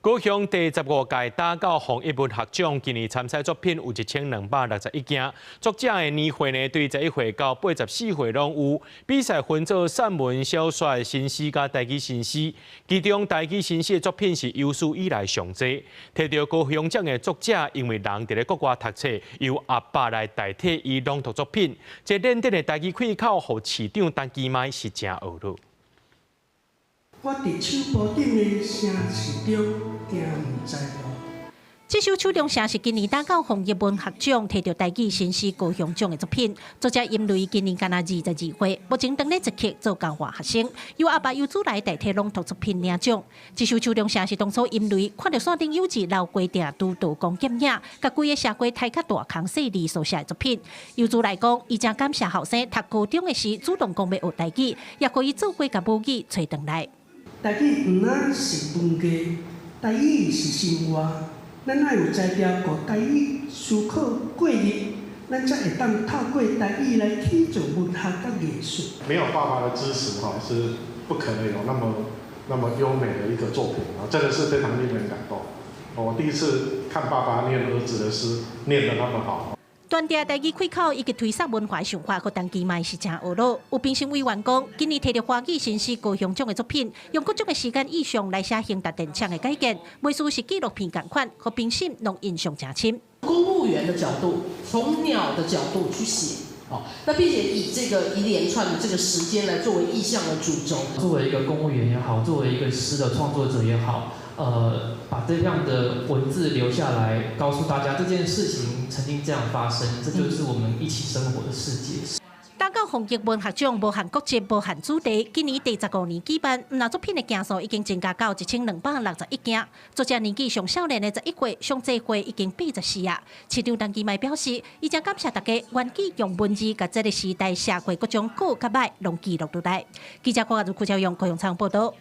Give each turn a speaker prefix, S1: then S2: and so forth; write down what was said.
S1: 高雄第15届打狗红一文学奖今年参赛作品有1261件，作者的年岁呢，对11岁到84岁拢有。比赛分做散文、小说、新诗甲台语新诗，其中台语新诗的作品是有史以来上多。摕到高雄奖的作者，因为人伫咧国外读册，由阿爸来代替伊朗读作品，这练得的台语开口，互市长陈其迈是真懊恼。
S2: 我伫手部顶的城市中，惊唔知路。
S3: 这首《手中城》是今年打狗红一文学奖摕到台语新诗高雄奖的作品。作者因为今年敢若22岁，目前当咧一刻做教化学生，由阿爸由主来代替朗读作品领奖。这首《手中城》是当初因为看到山顶有一老规定拄道光剑影，甲规个社会太较大康势力所写的作品。由主来讲，伊真感谢后生读高中的时主动讲要学台语，也可以做伙甲母语找回来。
S2: 台语毋单是文艺，台语是生活。咱爱有才调，互台语思考过日，咱才会当透过台语来体做文学甲艺术。
S4: 没有爸爸的支持是不可能有那么优美的一个作品真的是非常令人感动。我第一次看爸爸念儿子的诗，念得那么好。
S3: 专调台语开口以及推广文化想法，和陈其迈是真懊恼。有评审委员讲，今年摕到华语新诗高雄奖的作品，用各种的时间意象来写兴达电厂的改建，每次是纪录片同款，和评审拢印象真深。
S5: 公务员的角度，从鸟的角度去写。那并且以这个一连串的这个时间来作为意象的主轴。
S6: 作为一个公务员也好，作为一个诗的创作者也好，把这样的文字留下来，告诉大家这件事情曾经这样发生，这就是我们一起生活的世界。
S3: 打狗红一文学奖无限国籍、无限主题，今年第15年举办，那作品的件数已经增加到1261件。作者年纪上少年的11岁，上济岁已经84啊。市长陈其迈表示，伊真感谢大家愿意用文字，甲这个时代社会各种好甲歹拢记录落来。记者郭亚如、邱朝阳、高雄采访报道。